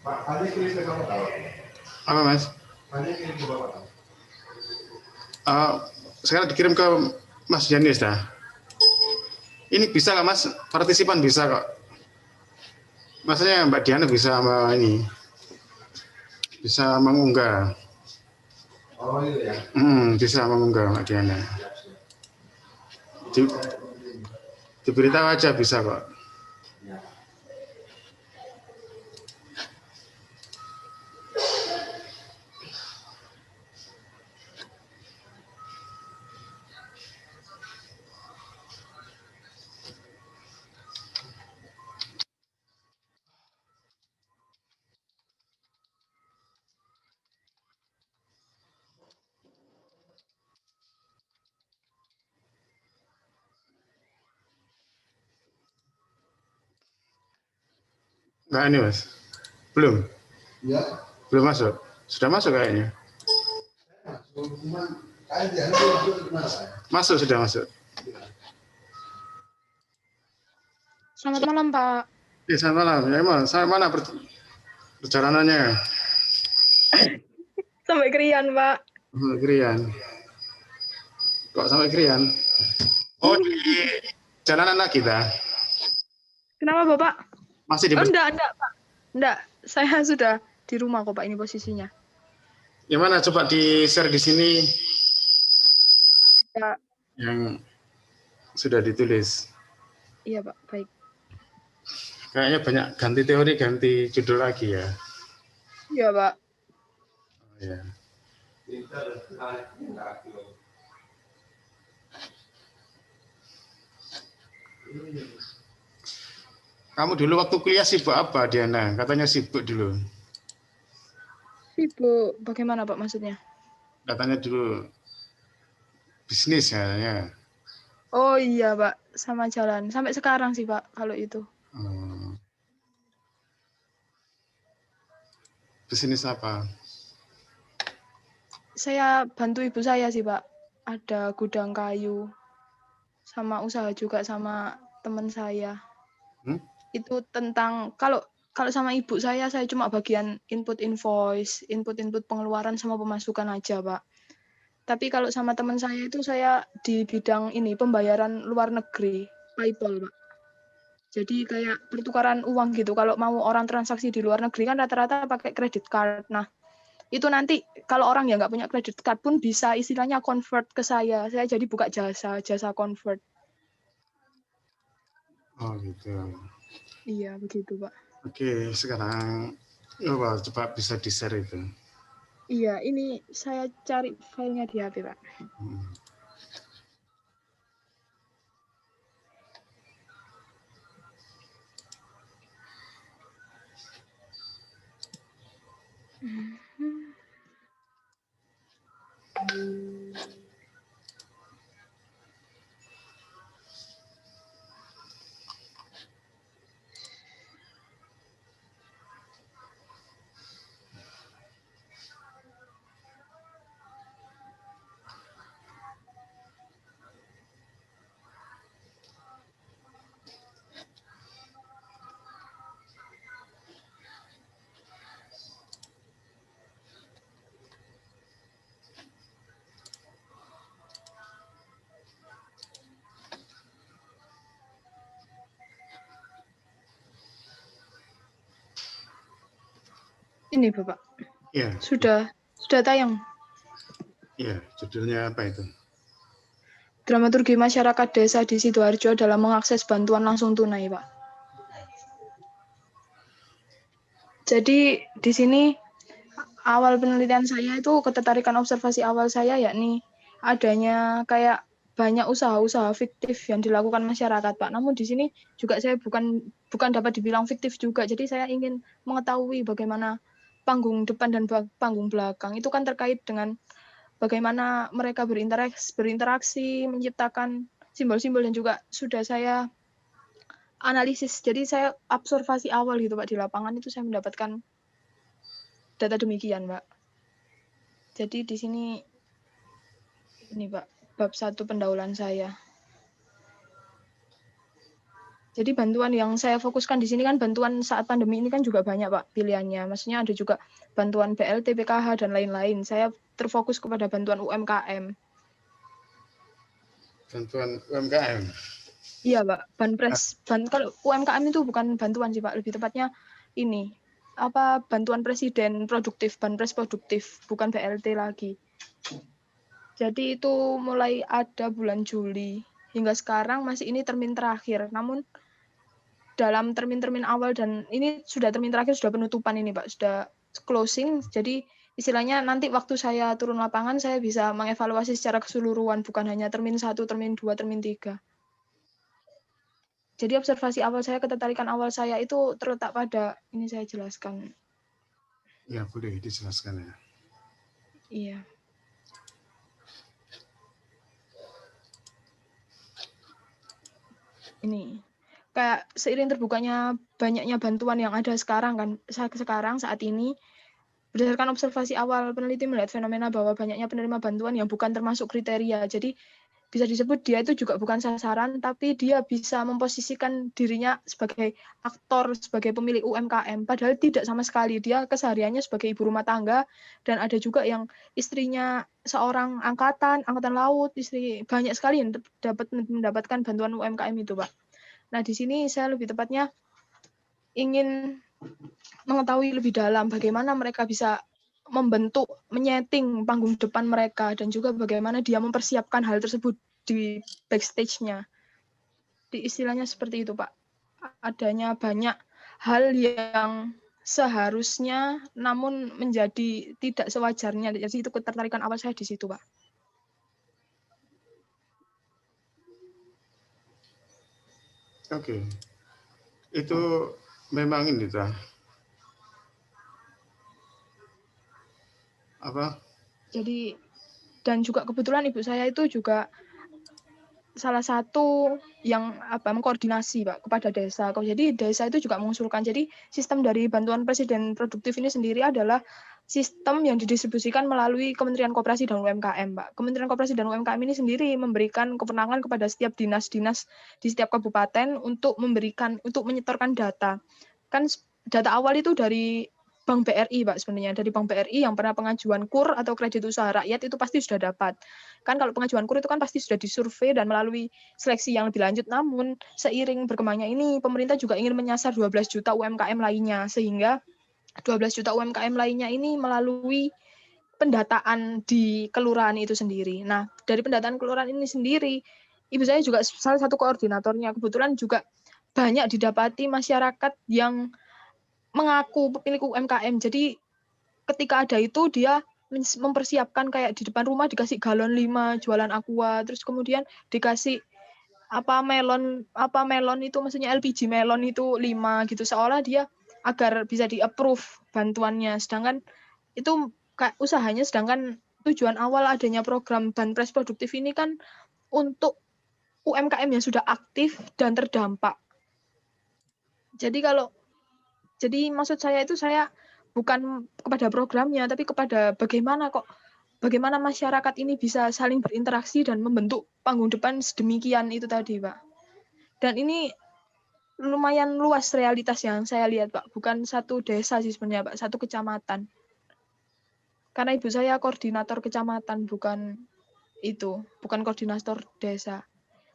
Pak, Fani kirim ke kamu tahu? Apa Mas? Fani kirim ke Bapak tahu? Sekarang dikirim ke Mas Janis dah. Ini bisa nggak Mas? Partisipan bisa kok. Maksudnya Mbak Diana bisa ini, bisa mengunggah. Oh itu ya. Bisa mengunggah Mbak Diana. Diberitahu aja bisa kok. Ya. Nggak ini Mas? Belum? Ya. Belum masuk? Sudah masuk kayaknya? Masuk, sudah masuk. Selamat malam, Pak. Ya, selamat malam. Ya, Mas, mana perjalanannya? Sampai Krian, Pak. Krian. Kok sampai Krian? Oh, di jalanan lagi, dah. Kenapa, Bapak? Masih di enggak, Pak. Enggak, saya sudah di rumah kok, Pak, ini posisinya. Yang mana? Coba di-share di sini. Ya. Yang sudah ditulis. Iya, Pak. Baik. Kayaknya banyak ganti teori, ganti judul lagi ya. Iya, Pak. Oh, ya. Kamu dulu waktu kuliah sibuk apa, Diana? Katanya sibuk dulu. Sibuk bagaimana, Pak, maksudnya? Katanya dulu bisnis ya. Oh iya, Pak. Sama jalan. Sampai sekarang sih, Pak, kalau itu. Bisnis apa? Saya bantu ibu saya sih, Pak. Ada gudang kayu. Sama usaha juga sama teman saya. Itu tentang kalau sama ibu saya cuma bagian input invoice, input pengeluaran sama pemasukan aja, Pak. Tapi kalau sama teman saya itu saya di bidang ini pembayaran luar negeri, PayPal, Pak. Jadi kayak pertukaran uang gitu. Kalau mau orang transaksi di luar negeri kan rata-rata pakai credit card. Nah, itu nanti kalau orang yang nggak punya credit card pun bisa istilahnya convert ke saya. Saya jadi buka jasa convert. Oh gitu. Iya, begitu, Pak. Oke, sekarang coba bisa di-share itu. Iya, ini saya cari filenya di HP, Pak. Ini, Bapak. Iya. Sudah tayang. Iya, judulnya apa itu? Dramaturgi masyarakat desa di Sidoarjo dalam mengakses bantuan langsung tunai, Pak. Jadi di sini awal penelitian saya itu ketertarikan observasi awal saya yakni adanya kayak banyak usaha-usaha fiktif yang dilakukan masyarakat, Pak. Namun di sini juga saya bukan dapat dibilang fiktif juga. Jadi saya ingin mengetahui bagaimana panggung depan dan panggung belakang. Itu kan terkait dengan bagaimana mereka berinteraksi, menciptakan simbol-simbol dan juga sudah saya analisis. Jadi saya observasi awal gitu, Pak, di lapangan itu saya mendapatkan data demikian, Pak. Jadi di sini ini, Pak, bab 1 pendahuluan saya. Jadi bantuan yang saya fokuskan di sini kan bantuan saat pandemi ini kan juga banyak Pak pilihannya. Maksudnya ada juga bantuan BLT, PKH dan lain-lain. Saya terfokus kepada bantuan UMKM. Bantuan UMKM. Iya Pak, kalau UMKM itu bukan bantuan sih Pak, lebih tepatnya ini bantuan presiden produktif, banpres produktif, bukan BLT lagi. Jadi itu mulai ada bulan Juli hingga sekarang masih ini termin terakhir. Namun dalam termin-termin awal dan ini sudah termin terakhir, sudah penutupan ini Pak, sudah closing. Jadi istilahnya nanti waktu saya turun lapangan saya bisa mengevaluasi secara keseluruhan, bukan hanya termin 1, termin 2, termin 3. Jadi observasi awal saya, ketertarikan awal saya itu terletak pada ini saya jelaskan. Ya, boleh dijelaskan ya. Iya. Ini kayak seiring terbukanya banyaknya bantuan yang ada sekarang kan, saat ini berdasarkan observasi awal peneliti melihat fenomena bahwa banyaknya penerima bantuan yang bukan termasuk kriteria. Jadi bisa disebut dia itu juga bukan sasaran, tapi dia bisa memposisikan dirinya sebagai aktor, sebagai pemilik UMKM. Padahal tidak sama sekali. Dia kesehariannya sebagai ibu rumah tangga, dan ada juga yang istrinya seorang angkatan laut, istri banyak sekali yang dapat mendapatkan bantuan UMKM itu, Pak. Nah, di sini saya lebih tepatnya ingin mengetahui lebih dalam bagaimana mereka bisa membentuk, menyeting panggung depan mereka, dan juga bagaimana dia mempersiapkan hal tersebut di backstage-nya. Di istilahnya seperti itu, Pak. Adanya banyak hal yang seharusnya namun menjadi tidak sewajarnya. Jadi itu ketertarikan awal saya di situ, Pak. Oke. Itu memang ini tuh. Jadi dan juga kebetulan ibu saya itu juga salah satu yang mengkoordinasi Pak kepada desa. Jadi desa itu juga mengusulkan. Jadi sistem dari bantuan presiden produktif ini sendiri adalah sistem yang didistribusikan melalui Kementerian Koperasi dan UMKM, Pak. Kementerian Koperasi dan UMKM ini sendiri memberikan kewenangan kepada setiap dinas-dinas di setiap kabupaten untuk menyetorkan data. Kan data awal itu dari Bank BRI, Pak, sebenarnya. Dari Bank BRI yang pernah pengajuan KUR atau kredit usaha rakyat itu pasti sudah dapat. Kan kalau pengajuan KUR itu kan pasti sudah disurvei dan melalui seleksi yang lebih lanjut. Namun seiring berkembangnya ini, pemerintah juga ingin menyasar 12 juta UMKM lainnya. Sehingga 12 juta UMKM lainnya ini melalui pendataan di kelurahan itu sendiri. Nah, dari pendataan kelurahan ini sendiri, ibu saya juga salah satu koordinatornya. Kebetulan juga banyak didapati masyarakat yang mengaku pemilik UMKM. Jadi ketika ada itu dia mempersiapkan kayak di depan rumah dikasih galon 5 jualan aqua, terus kemudian dikasih melon itu maksudnya LPG melon itu 5 gitu, seolah dia agar bisa di-approve bantuannya. Sedangkan itu kayak usahanya, sedangkan tujuan awal adanya program Banpres Produktif ini kan untuk UMKM yang sudah aktif dan terdampak. Jadi maksud saya itu saya bukan kepada programnya, tapi kepada bagaimana masyarakat ini bisa saling berinteraksi dan membentuk panggung depan sedemikian itu tadi, Pak. Dan ini lumayan luas realitas yang saya lihat, Pak. Bukan satu desa sih sebenarnya, Pak, satu kecamatan. Karena ibu saya koordinator kecamatan, bukan koordinator desa.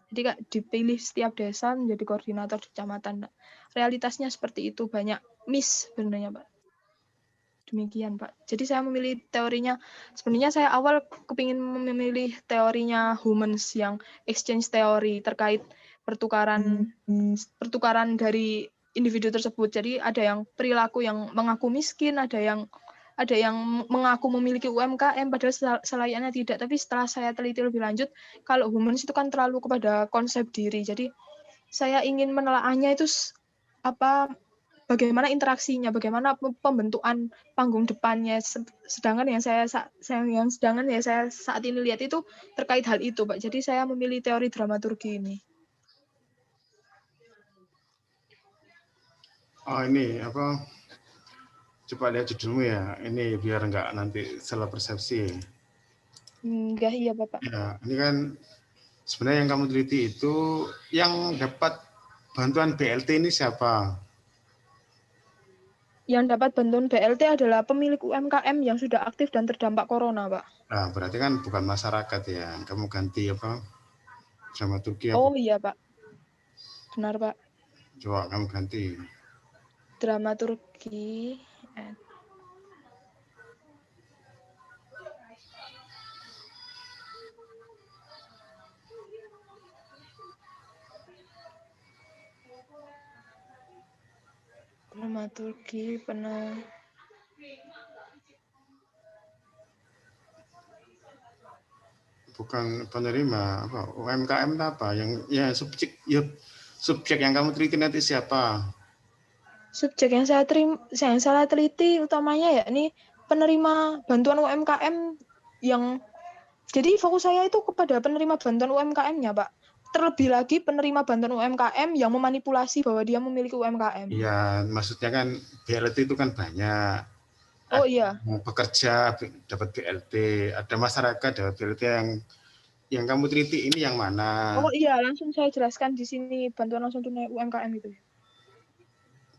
Jadi Kak, dipilih setiap desa menjadi koordinator di kecamatan. Realitasnya seperti itu, banyak miss sebenarnya, Pak. Demikian, Pak. Jadi saya memilih teorinya, sebenarnya saya awal kepingin memilih teorinya Humans yang exchange teori terkait pertukaran dari individu tersebut. Jadi ada yang perilaku yang mengaku miskin, ada yang mengaku memiliki UMKM padahal selayaknya tidak. Tapi setelah saya teliti lebih lanjut, kalau Humans itu kan terlalu kepada konsep diri. Jadi saya ingin menelaahnya itu bagaimana interaksinya, bagaimana pembentukan panggung depannya. Sedangkan yang saya saat ini lihat itu terkait hal itu, Pak. Jadi saya memilih teori dramaturgi ini. Oh, ini coba lihat judulmu ya. Ini biar nggak nanti salah persepsi. Enggak, iya, Bapak. Ya, ini kan sebenarnya yang kamu teliti itu yang dapat bantuan BLT ini siapa? Yang dapat bantuan BLT adalah pemilik UMKM yang sudah aktif dan terdampak corona, Pak. Nah, berarti kan bukan masyarakat ya. Kamu ganti apa? Dramaturgi apa? Oh iya, Pak. Benar, Pak. Coba kamu ganti. Dramaturgi. Dramaturgi Bukan penerima apa? UMKM apa? Yang ya subjek yang kamu teliti nanti siapa? subjek yang saya teliti utamanya yakni penerima bantuan UMKM yang jadi fokus saya itu kepada penerima bantuan UMKM-nya, Pak. Terlebih lagi penerima bantuan UMKM yang memanipulasi bahwa dia memiliki UMKM. Iya, maksudnya kan BLT itu kan banyak. Oh Ada iya. yang bekerja dapat BLT, ada masyarakat dapat BLT yang kamu teliti ini yang mana? Oh iya, langsung saya jelaskan di sini bantuan langsung tunai UMKM itu.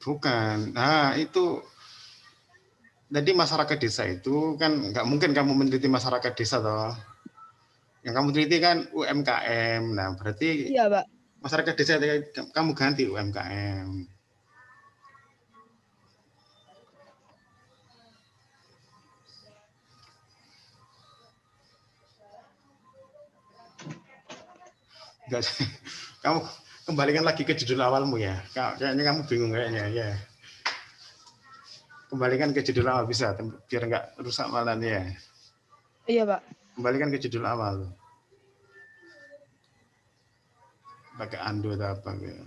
Bukan. Nah, itu jadi masyarakat desa itu kan nggak mungkin kamu meneliti masyarakat desa toh. Yang kamu teliti kan UMKM. Nah, berarti Iya, Pak. masyarakat desa kamu ganti UMKM. Enggak, kamu kembalikan lagi ke judul awalmu ya. Kayaknya kamu bingung kayaknya ya. Kembalikan ke judul awal bisa biar nggak rusak malannya. Iya, Pak. Kembalikan ke judul awal. Pakai ando atau apa gitu.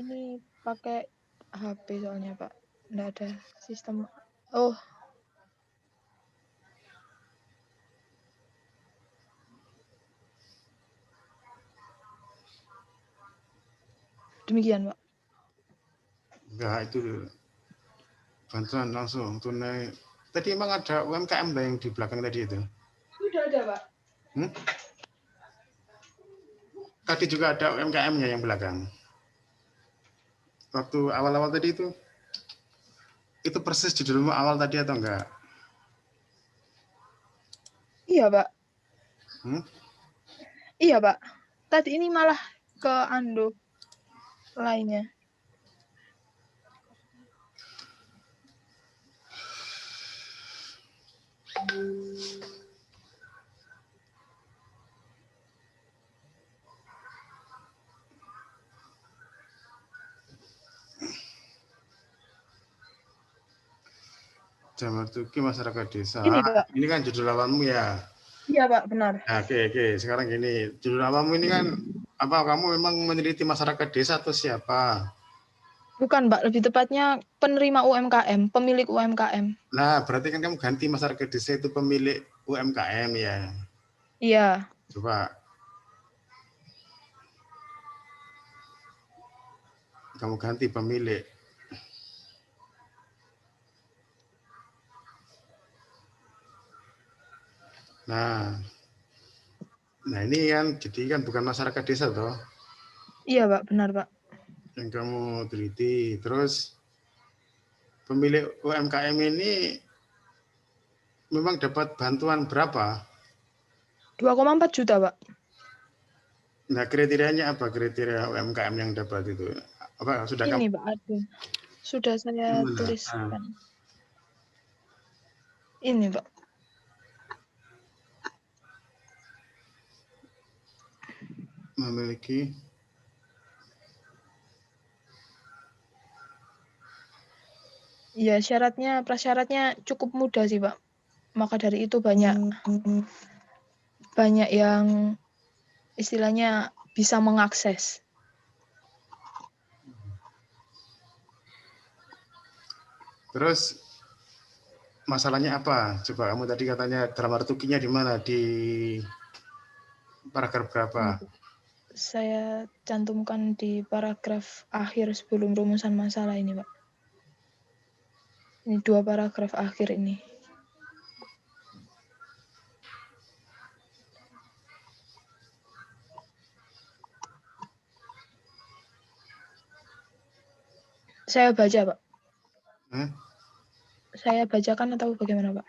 Ini pakai HP soalnya, Pak. Nggak ada sistem. Oh, demikian, Pak. Enggak, itu bantuan langsung tunai. Tadi emang ada UMKM yang di belakang tadi itu? Sudah ada, Pak. Tadi juga ada UMKM-nya yang belakang. Waktu awal-awal tadi itu persis judulmu awal tadi atau enggak? Iya, Pak. Hmm? Iya, Pak. Tadi ini malah ke Ando lainnya. Dramaturgi masyarakat desa. Ini, Pak. Ini kan judul awalmu ya. Iya, Pak, benar. Nah, oke. Sekarang gini, judul awalmu ini kan apa? Kamu memang meneliti masyarakat desa atau siapa? Bukan, Pak. Lebih tepatnya penerima UMKM, pemilik UMKM. Nah, berarti kan kamu ganti masyarakat desa itu pemilik UMKM ya. Iya. Coba kamu ganti pemilik. Nah ini kan jadi kan bukan masyarakat desa toh Iya, Pak, benar, Pak. yang kamu teliti. Terus pemilik UMKM ini memang dapat bantuan berapa? 2,4 juta, Pak. Nah, kriterianya apa? Kriteria UMKM yang dapat itu apa? Sudah kamu Ini, Pak, ada. Sudah saya mana? tuliskan. Ini, Pak. Memiliki Ya, prasyaratnya cukup mudah sih, Pak. Maka dari itu banyak yang istilahnya bisa mengakses. Terus masalahnya apa? Coba kamu tadi katanya dramaturginya di mana? Di paragraf berapa? Ini, Pak. Saya cantumkan di paragraf akhir sebelum rumusan masalah ini, Pak. Ini 2 paragraf akhir ini. Saya baca, Pak. Hah? Saya bacakan atau bagaimana, Pak?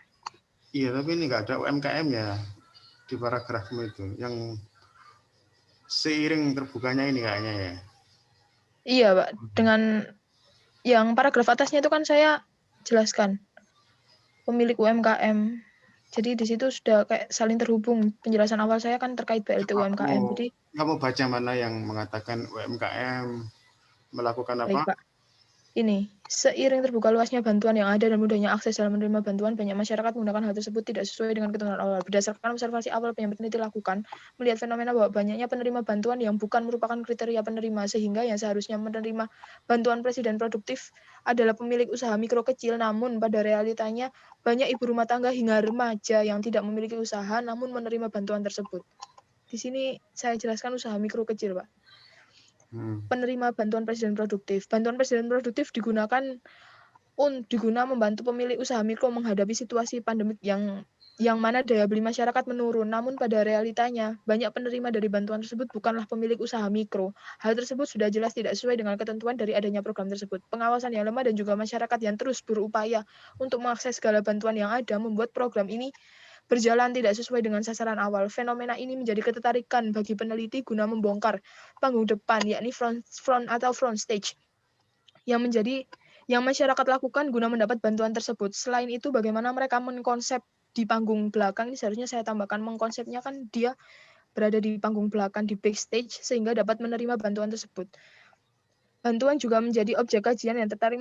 Iya, tapi ini nggak ada UMKM ya di paragrafmu itu. Yang seiring terbukanya ini kayaknya ya. Iya, Pak. Dengan yang paragraf atasnya itu kan saya jelaskan pemilik UMKM. Jadi di situ sudah kayak saling terhubung. Penjelasan awal saya kan terkait BLT UMKM. Jadi Kamu baca mana yang mengatakan UMKM melakukan apa? baik, Pak. Ini, seiring terbuka luasnya bantuan yang ada dan mudahnya akses dalam menerima bantuan, banyak masyarakat menggunakan hal tersebut tidak sesuai dengan ketentuan awal. Berdasarkan observasi awal yang peneliti lakukan, melihat fenomena bahwa banyaknya penerima bantuan yang bukan merupakan kriteria penerima, sehingga yang seharusnya menerima bantuan presiden produktif adalah pemilik usaha mikro kecil, namun pada realitanya banyak ibu rumah tangga hingga remaja yang tidak memiliki usaha namun menerima bantuan tersebut. Di sini saya jelaskan usaha mikro kecil, Pak. Penerima bantuan presiden produktif. Bantuan presiden produktif digunakan membantu pemilik usaha mikro menghadapi situasi pandemik yang mana daya beli masyarakat menurun. Namun pada realitanya, banyak penerima dari bantuan tersebut bukanlah pemilik usaha mikro. Hal tersebut sudah jelas tidak sesuai dengan ketentuan dari adanya program tersebut. Pengawasan yang lemah dan juga masyarakat yang terus berupaya untuk mengakses segala bantuan yang ada membuat program ini berjalan tidak sesuai dengan sasaran awal. Fenomena ini menjadi ketertarikan bagi peneliti guna membongkar panggung depan, yakni front stage, yang masyarakat lakukan guna mendapat bantuan tersebut. Selain itu, bagaimana mereka mengkonsep di panggung belakang, ini seharusnya saya tambahkan, mengkonsepnya kan dia berada di panggung belakang, di backstage, sehingga dapat menerima bantuan tersebut. Bantuan juga menjadi objek kajian yang tertarik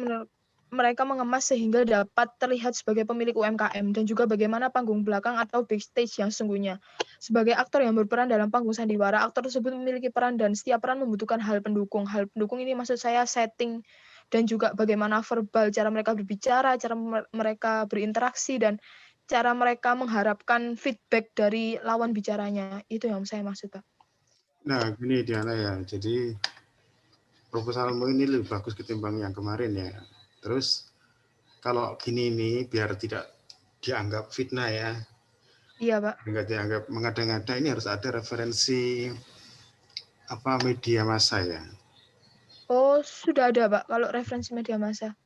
mereka mengemas sehingga dapat terlihat sebagai pemilik UMKM dan juga bagaimana panggung belakang atau backstage yang sesungguhnya. Sebagai aktor yang berperan dalam panggung sandiwara, aktor tersebut memiliki peran dan setiap peran membutuhkan hal pendukung. Hal pendukung ini maksud saya setting dan juga bagaimana verbal, cara mereka berbicara, cara mereka berinteraksi, dan cara mereka mengharapkan feedback dari lawan bicaranya. Itu yang saya maksud, Pak. Nah, gini Diana ya. Jadi proposalmu ini lebih bagus ketimbang yang kemarin ya. Terus kalau gini ini biar tidak dianggap fitnah ya. Iya, Pak. Enggak dianggap mengada-ngada, ini harus ada referensi apa media massa ya. Oh, sudah ada, Pak, kalau referensi media massa.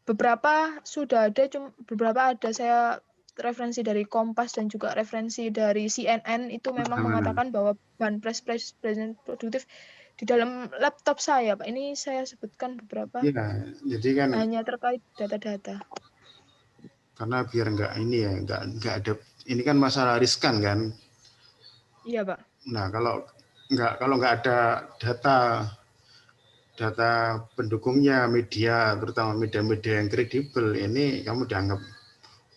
Beberapa sudah ada, beberapa ada saya referensi dari Kompas dan juga referensi dari CNN itu memang mengatakan bahwa banpres presiden produktif di dalam laptop saya, Pak. Ini saya sebutkan beberapa. Iya, jadi kan Hanya terkait data-data. karena biar enggak ini ya, enggak ada, ini kan masalah riskan kan. Iya, Pak. Nah, kalau enggak ada data pendukungnya, media, terutama media-media yang kredibel, ini kamu dianggap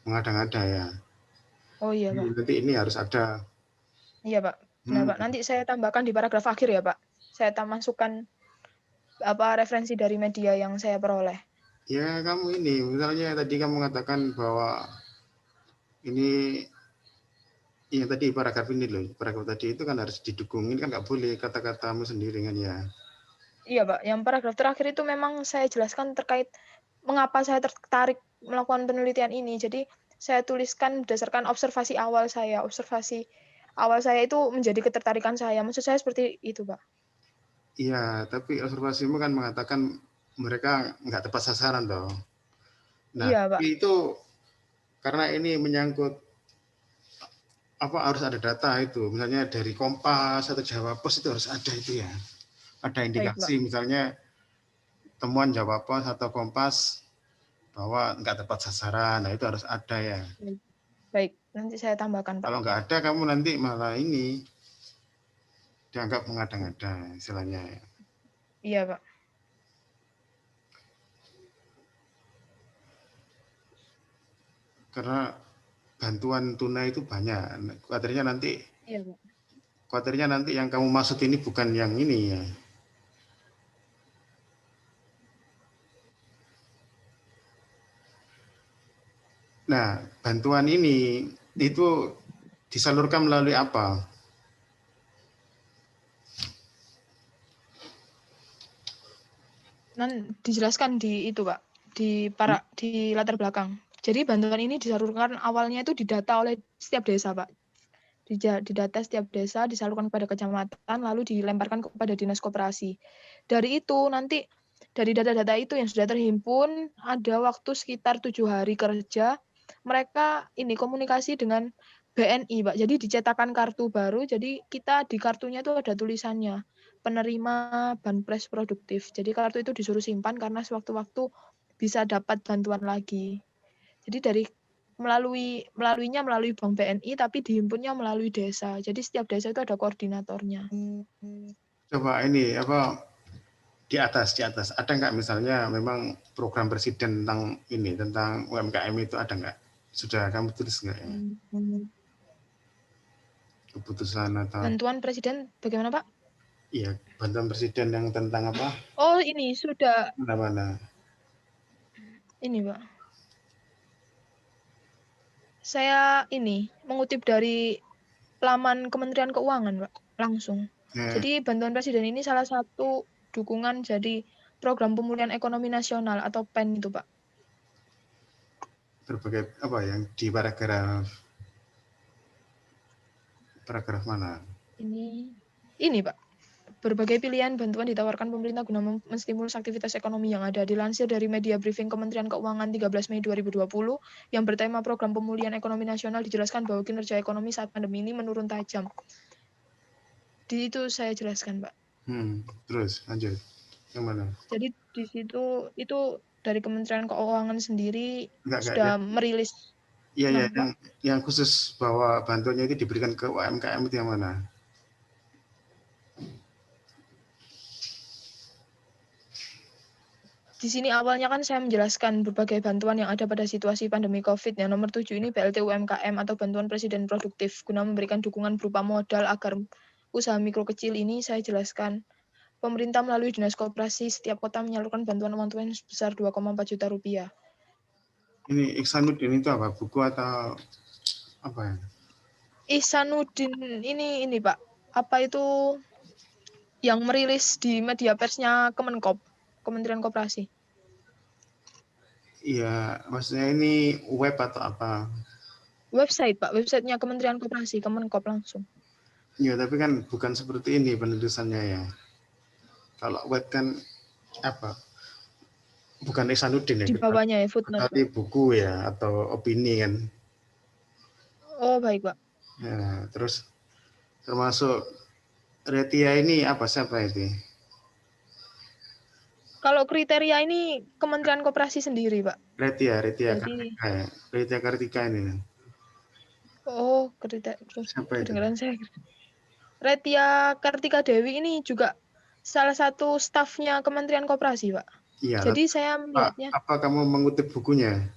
mengada-ngada ya. Oh iya, Pak. Nanti ini harus ada. Iya, Pak. Benar, Pak. Nanti saya tambahkan di paragraf akhir ya, Pak. Saya masukkan referensi dari media yang saya peroleh. Ya, kamu ini, misalnya tadi kamu mengatakan bahwa ini yang tadi paragraf ini loh, paragraf tadi itu kan harus didukung, ini kan nggak boleh kata-katamu sendiri kan ya. Iya, Pak. Yang paragraf terakhir itu memang saya jelaskan terkait mengapa saya tertarik melakukan penelitian ini. Jadi saya tuliskan berdasarkan observasi awal saya. Observasi awal saya itu menjadi ketertarikan saya. Maksud saya seperti itu, Pak. Iya, tapi observasimu kan mengatakan mereka nggak tepat sasaran toh. Nah, Iya, Pak. itu karena ini menyangkut apa harus ada data itu, misalnya dari Kompas atau Jawa Pos itu harus ada itu ya. Ada Baik, Pak. indikasi misalnya temuan Jawa Pos atau Kompas bahwa nggak tepat sasaran, nah itu harus ada ya. Baik, nanti saya tambahkan, Pak. Kalau nggak ada kamu nanti malah ini dianggap mengada-ngada istilahnya. Iya, Pak. Karena bantuan tunai itu banyak. Khawatirnya nanti yang kamu maksud ini bukan yang ini ya. Nah, bantuan ini itu disalurkan melalui apa? Dijelaskan di itu, Pak. Di latar belakang. Jadi bantuan ini disalurkan awalnya itu didata oleh setiap desa, Pak. Didata setiap desa, disalurkan kepada kecamatan, lalu dilemparkan kepada dinas koperasi. Dari itu nanti dari data-data itu yang sudah terhimpun, ada waktu sekitar 7 hari kerja, mereka ini komunikasi dengan BNI, Pak. Jadi dicetakkan kartu baru, jadi kita di kartunya itu ada tulisannya, penerima Banpres produktif. Jadi kartu itu disuruh simpan karena sewaktu-waktu bisa dapat bantuan lagi. Jadi melalui Bank BNI, tapi dihimpunnya melalui desa. Jadi setiap desa itu ada koordinatornya. Coba ini apa di atas ada nggak misalnya memang program presiden tentang ini tentang UMKM itu ada nggak? Sudah kamu tulis nggak ya? Keputusan atau Bantuan presiden bagaimana, Pak? iya bantuan presiden yang tentang apa? Oh, ini sudah Mana-mana? ini, Pak. Saya ini mengutip dari laman Kementerian Keuangan, Pak, langsung. Ya, Jadi bantuan presiden ini salah satu dukungan jadi program pemulihan ekonomi nasional atau PEN itu, Pak. berbagai apa yang di paragraf mana? Ini, Pak. Berbagai pilihan bantuan ditawarkan pemerintah guna menstimulus aktivitas ekonomi yang ada. Dilansir dari media briefing Kementerian Keuangan 13 Mei 2020 yang bertema program pemulihan ekonomi nasional, dijelaskan bahwa kinerja ekonomi saat pandemi ini menurun tajam. Di itu saya jelaskan, Pak. Terus lanjut. Yang mana? Jadi di situ itu dari Kementerian Keuangan sendiri Enggak ya. sudah merilis. Iya ya, Kenapa, Pak? yang khusus bahwa bantuannya itu diberikan ke UMKM itu yang mana? Di sini awalnya kan saya menjelaskan berbagai bantuan yang ada pada situasi pandemi COVID. Yang nomor 7 ini BLT UMKM atau bantuan presiden produktif guna memberikan dukungan berupa modal agar usaha mikro kecil ini saya jelaskan. Pemerintah melalui Dinas Koperasi setiap kota menyalurkan bantuan uang tunai sebesar 2,4 juta rupiah. Ini Ihsanuddin itu apa? Buku atau apa ya? Ihsanuddin ini Pak. Apa itu yang merilis di media persnya Kemenkop, Kementerian Koperasi. Iya, maksudnya ini web atau apa? Website, Pak. Websitenya Kementerian Koperasi, Kemenkop langsung. Iya, tapi kan bukan seperti ini penulisannya ya. Kalau web kan apa? Bukan Ihsanuddin ya, Di bawahnya ya, footnote. tapi buku ya atau opini kan. Oh, baik, Pak. Ya, terus termasuk Retia ini apa siapa itu? Kalau kriteria ini Kementerian Koperasi sendiri, Pak. Retia Jadi, Kartika ya. Retia Kartika ini. oh, Siapa itu? kedengaran saya. Retia Kartika Dewi ini juga salah satu stafnya Kementerian Koperasi, Pak. Iya, Jadi saya melihatnya apa kamu mengutip bukunya?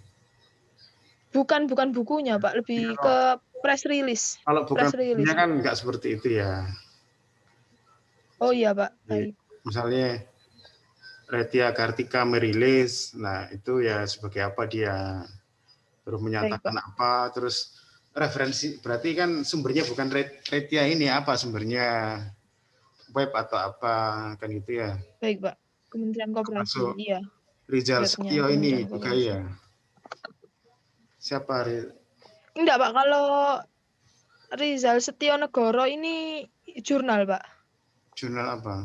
bukan bukunya, Pak, lebih Kalau, ke press release. kalau bukan Press bukunya release. kan nggak seperti itu ya. Oh iya, Pak. Jadi, Baik. misalnya Retia Kartika merilis, nah itu ya sebagai apa dia terus menyatakan Baik, apa, terus referensi berarti kan sumbernya bukan Retia ini apa sumbernya web atau apa kan gitu ya. Baik, Pak. Kementerian Koperasi, Masuk iya. Rizal Webnya Setio ini Kementerian juga Koperasi. ya. Siapa? Enggak, Pak. Kalau Rizal Setionegoro ini jurnal, Pak. Jurnal apa?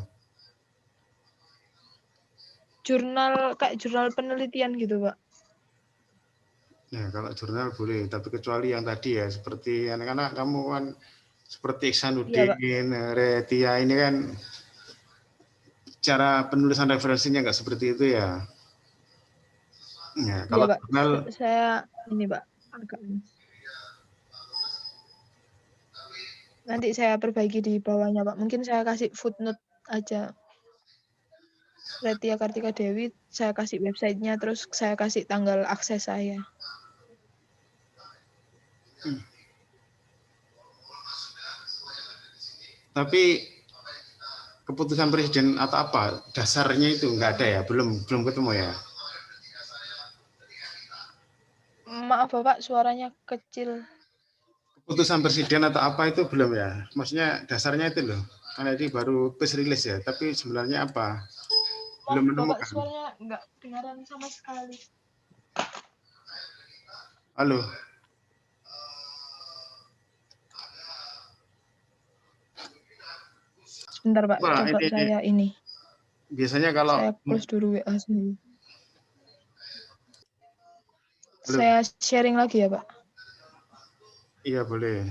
Kayak jurnal penelitian gitu, Pak. Ya kalau jurnal boleh, tapi kecuali yang tadi ya seperti anak-anak kamu kan seperti Iya, Pak. Ihsanuddin, Retia ini kan cara penulisan referensinya nggak seperti itu ya. Ya Iya, kalau Pak. jurnal Saya ini, Pak. Agak. Nanti saya perbaiki di bawahnya, Pak. Mungkin saya kasih footnote aja. Retia Kartika Dewi, saya kasih websitenya, terus saya kasih tanggal akses saya. tapi keputusan presiden atau apa dasarnya itu nggak ada ya, belum ketemu ya. Maaf, Bapak, suaranya kecil. Keputusan presiden atau apa itu belum ya, maksudnya dasarnya itu loh, karena ini baru press release ya, tapi sebenarnya apa Maaf, belum Bapak, menemukan. suaranya nggak dengaran sama sekali. Halo. Sebentar, Pak. Wah, Coba ini saya ini. Biasanya kalau Saya close dulu WA sendiri. Halo. Saya sharing lagi ya, Pak. Iya boleh.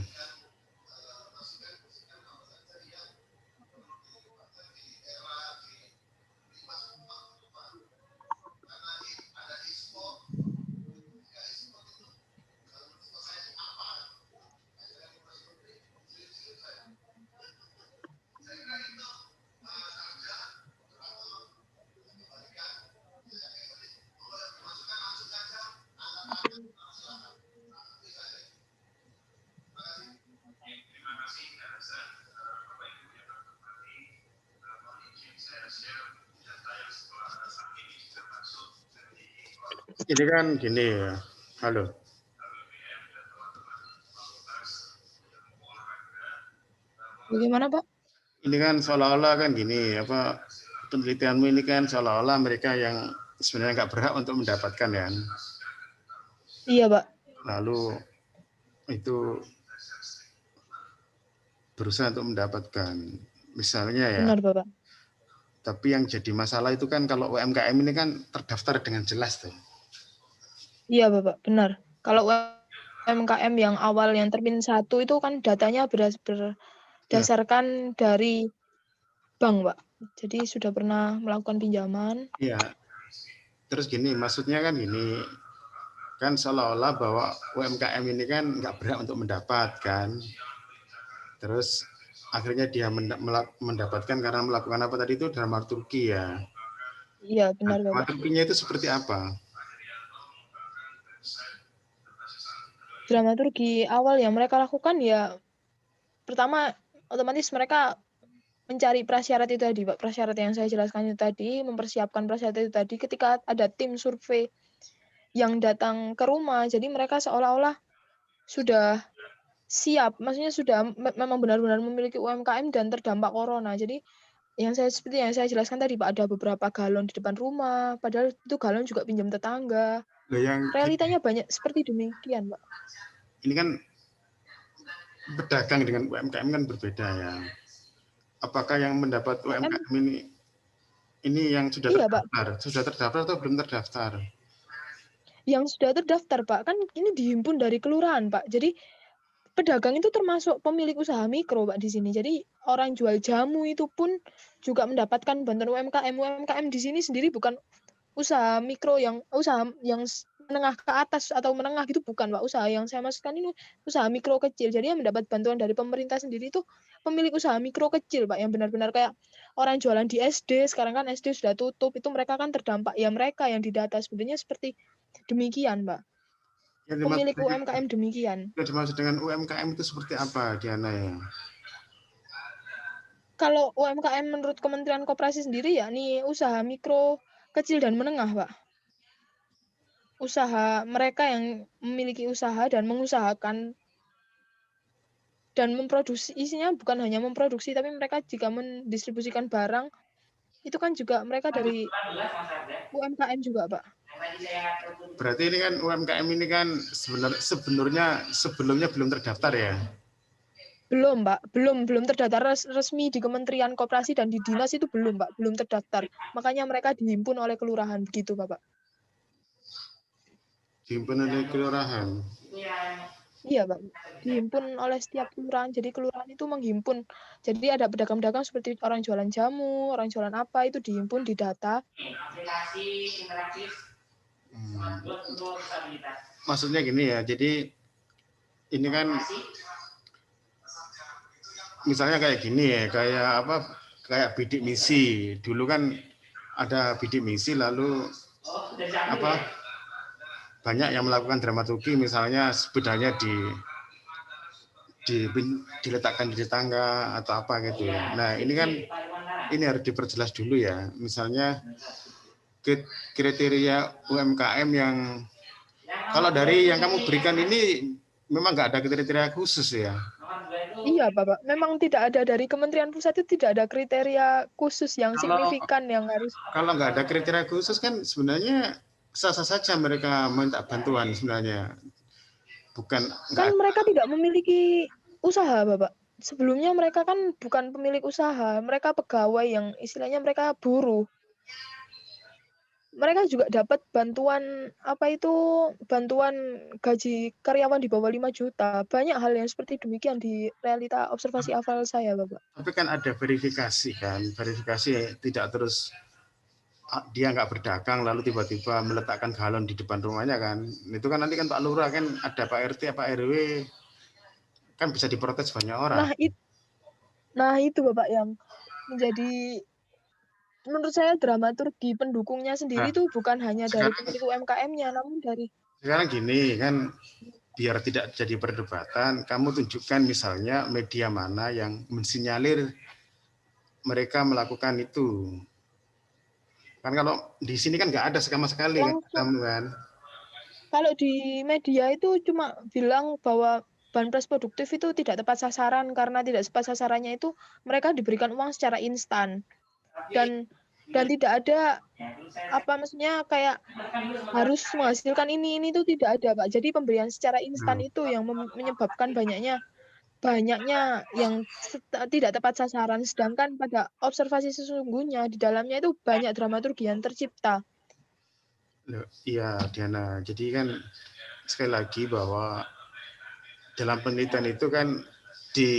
Ini kan gini ya. Halo. Bagaimana, Pak? Ini kan seolah-olah kan gini, apa penelitianmu ini kan seolah-olah mereka yang sebenarnya nggak berhak untuk mendapatkan ya. Iya, Pak. Lalu itu berusaha untuk mendapatkan, misalnya ya. Benar, Bapak. Tapi yang jadi masalah itu kan kalau UMKM ini kan terdaftar dengan jelas tuh. Iya, Bapak. Benar. Kalau UMKM yang awal yang terpilih 1 itu kan datanya berdasarkan dari bank, Pak. Jadi sudah pernah melakukan pinjaman. Iya. Terus gini, maksudnya kan gini, kan seolah-olah bahwa UMKM ini kan nggak berhak untuk mendapatkan. Terus akhirnya dia mendapatkan karena melakukan apa tadi itu dramaturgi ya. Iya, benar, Nah, Bapak. dramaturginya itu seperti apa? Dramaturgi awal yang mereka lakukan ya pertama otomatis mereka mencari prasyarat itu tadi, Pak. Prasyarat yang saya jelaskan itu tadi, mempersiapkan prasyarat itu tadi ketika ada tim survei yang datang ke rumah. Jadi mereka seolah-olah sudah siap, maksudnya sudah memang benar-benar memiliki UMKM dan terdampak corona. Jadi seperti yang saya jelaskan tadi, Pak, ada beberapa galon di depan rumah, padahal itu galon juga pinjam tetangga. Loh, yang Realitanya banyak seperti demikian, Pak. ini kan berdagang dengan UMKM kan berbeda ya. Apakah yang mendapat UMKM ini yang sudah Iya, Pak. terdaftar? Sudah terdaftar atau belum terdaftar? Yang sudah terdaftar, Pak, kan ini dihimpun dari kelurahan, Pak. Jadi pedagang itu termasuk pemilik usaha mikro, Pak, di sini. Jadi orang jual jamu itu pun juga mendapatkan bantuan UMKM. UMKM di sini sendiri bukan usaha mikro usaha yang menengah ke atas atau menengah gitu bukan, Pak. Usaha yang saya maksudkan ini usaha mikro kecil. Jadi yang mendapat bantuan dari pemerintah sendiri itu pemilik usaha mikro kecil, Pak, yang benar-benar kayak orang jualan di SD. Sekarang kan SD sudah tutup, itu mereka kan terdampak. Ya mereka yang didata sebenarnya seperti demikian, Pak. Pemilik UMKM demikian. Yang dimaksud dengan UMKM itu seperti apa, Diana ya? Kalau UMKM menurut Kementerian Koperasi sendiri ya nih usaha mikro, kecil dan menengah, Pak. Usaha mereka yang memiliki usaha dan mengusahakan dan memproduksi, isinya bukan hanya memproduksi tapi mereka jika mendistribusikan barang itu kan juga mereka dari UMKM juga, Pak. Berarti ini kan UMKM ini kan sebenarnya sebelumnya belum terdaftar ya? Belum, Pak. Belum terdaftar resmi di Kementerian Koperasi dan di dinas itu belum, Pak. Belum terdaftar. Makanya mereka dihimpun oleh kelurahan begitu, Bapak. Dihimpun oleh kelurahan. Iya, Pak. Dihimpun oleh setiap kelurahan. Jadi kelurahan itu menghimpun. Jadi ada pedagang-pedagang seperti orang jualan jamu, orang jualan apa itu dihimpun, didata. Maksudnya gini ya. Jadi ini kan misalnya kayak gini ya, kayak apa? Kayak bidik misi. Dulu kan ada bidik misi lalu apa? Banyak yang melakukan dramaturgi, misalnya sepedanya diletakkan di tetangga atau apa gitu ya. Nah ini kan ini harus diperjelas dulu ya. Misalnya kriteria UMKM yang kalau dari yang kamu berikan ini memang nggak ada kriteria khusus ya. Iya, Bapak. Memang tidak ada dari Kementerian Pusat itu tidak ada kriteria khusus yang signifikan yang harus. Kalau nggak ada kriteria khusus kan sebenarnya sah-sah saja mereka minta bantuan sebenarnya. Bukan kan mereka tidak memiliki usaha, Bapak. sebelumnya mereka kan bukan pemilik usaha, mereka pegawai yang istilahnya mereka buruh. Mereka juga dapat bantuan bantuan gaji karyawan di bawah 5 juta. Banyak hal yang seperti demikian di realita observasi awal saya, Bapak. Tapi kan ada verifikasi kan, verifikasi tidak terus dia nggak berdagang lalu tiba-tiba meletakkan galon di depan rumahnya kan. Itu kan nanti kan Pak Lurah kan ada Pak RT, Pak RW kan bisa diprotes banyak orang. Nah itu Bapak yang menjadi menurut saya dramaturgi pendukungnya sendiri Nah, itu bukan hanya dari sekarang pemilik UMKM-nya, namun dari sekarang gini kan, biar tidak jadi perdebatan, kamu tunjukkan misalnya media mana yang mensinyalir mereka melakukan itu. Kan kalau di sini kan nggak ada sama sekali kan, langsung. kan. Kalau di media itu cuma bilang bahwa banpres produktif itu tidak tepat sasaran karena tidak tepat sasarannya itu mereka diberikan uang secara instan dan tidak ada maksudnya kayak harus menghasilkan ini itu tidak ada Pak. Jadi pemberian secara instan itu yang menyebabkan banyaknya yang tidak tepat sasaran, sedangkan pada observasi sesungguhnya di dalamnya itu banyak dramaturgi yang tercipta. Iya Diana, jadi kan sekali lagi bahwa dalam penelitian itu kan di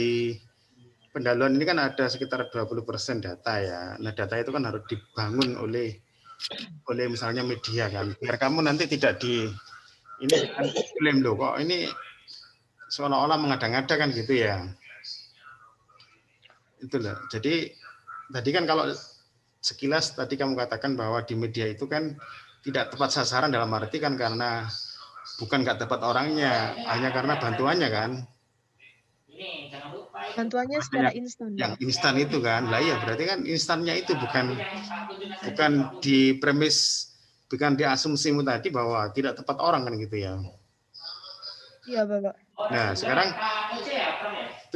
pendahuluan ini kan ada sekitar 20% data ya. Nah data itu kan harus dibangun oleh misalnya media kan, biar kamu nanti tidak ini kan klaim loh kok ini seolah-olah mengada-ngada kan gitu ya. Itu loh. Jadi tadi kan kalau sekilas tadi kamu katakan bahwa di media itu kan tidak tepat sasaran dalam arti kan karena bukan nggak tepat orangnya, hanya karena bantuannya kan. Bantuannya secara instan. Yang instan itu kan, lah ya berarti kan instannya itu bukan di premis, bukan di asumsimu tadi bahwa tidak tepat orang kan gitu ya. Iya Bapak. Nah sekarang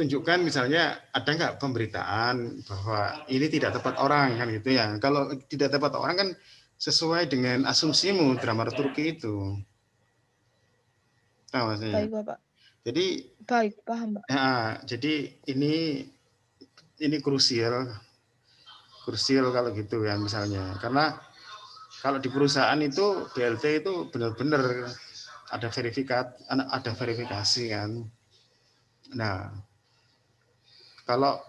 tunjukkan misalnya ada nggak pemberitaan bahwa ini tidak tepat orang kan gitu ya. Kalau tidak tepat orang kan sesuai dengan asumsimu dramaturgi itu. Nah, maksudnya. Baik Bapak. Jadi baik paham Pak. Ya, jadi ini krusial kalau gitu ya misalnya, karena kalau di perusahaan itu BLT itu benar-benar ada verifikasi kan. Nah, kalau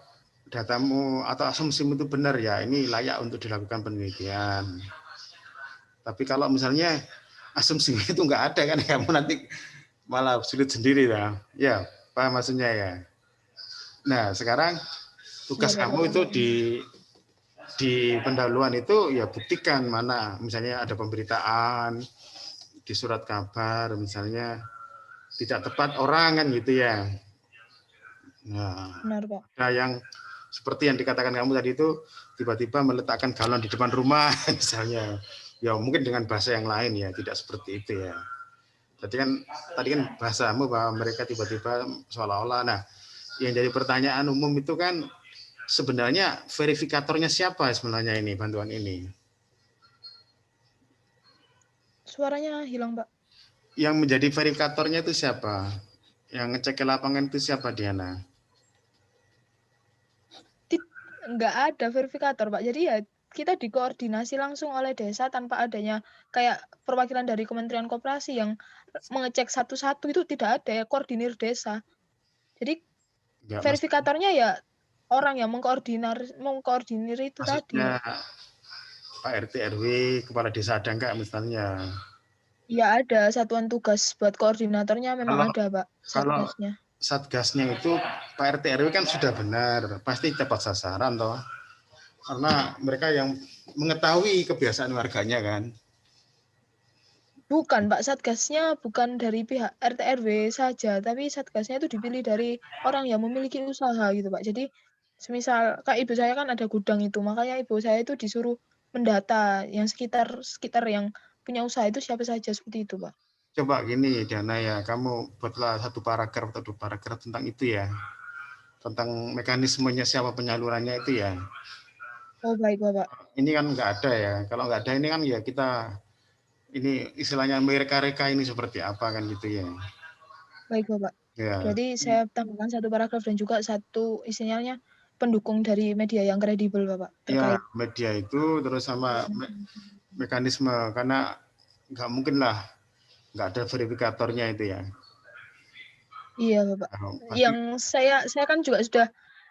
datamu atau asumsimu itu benar ya ini layak untuk dilakukan penelitian. Tapi kalau misalnya asumsimu itu nggak ada kan kamu nanti malah sulit sendiri lah. Ya, paham maksudnya ya. Nah, sekarang tugas kamu itu di pendahuluan itu ya buktikan mana misalnya ada pemberitaan di surat kabar misalnya tidak tepat orang kan gitu ya. Nah, benar Pak. ada yang seperti yang dikatakan kamu tadi itu tiba-tiba meletakkan galon di depan rumah misalnya. Ya mungkin dengan bahasa yang lain ya, tidak seperti itu ya. Tadi kan bahasamu bahwa mereka tiba-tiba seolah-olah. Nah, yang jadi pertanyaan umum itu kan sebenarnya verifikatornya siapa sebenarnya ini bantuan ini? Suaranya hilang Pak. Yang menjadi verifikatornya itu siapa? Yang ngecek ke lapangan itu siapa Diana? Nggak ada verifikator Pak. Jadi ya kita dikoordinasi langsung oleh desa tanpa adanya kayak perwakilan dari Kementerian Koperasi yang mengecek satu-satu, itu tidak ada ya, koordinir desa. Jadi ya, verifikatornya ya orang yang mengkoordinir itu maksudnya, tadi. Pak RT RW, kepala desa ada enggak misalnya? Ya ada satuan tugas buat koordinatornya memang ada Pak. Satgasnya. Satgasnya itu Pak RT RW kan sudah benar, pasti tepat sasaran toh. Karena mereka yang mengetahui kebiasaan warganya kan. Bukan Pak, Satgasnya bukan dari pihak RT RW saja, tapi Satgasnya itu dipilih dari orang yang memiliki usaha gitu Pak. Jadi semisal Kak ibu saya kan ada gudang itu, makanya ibu saya itu disuruh mendata yang sekitar yang punya usaha itu siapa saja, seperti itu Pak. Coba gini Diana ya, kamu buatlah satu paragraf atau 2 paragraf tentang itu ya. Tentang mekanismenya siapa penyalurannya itu ya. Oh baik Bapak. Ini kan nggak ada ya, kalau nggak ada ini kan ya kita ini istilahnya mereka-reka ini seperti apa kan gitu ya. Baik Bapak. Ya, Berarti saya tambahkan satu paragraf dan juga satu istilahnya pendukung dari media yang kredibel, Bapak, ya terkait. media itu terus sama mekanisme karena nggak mungkin lah nggak ada verifikatornya itu ya. Iya, Bapak. Nah, pasti Yang saya kan juga sudah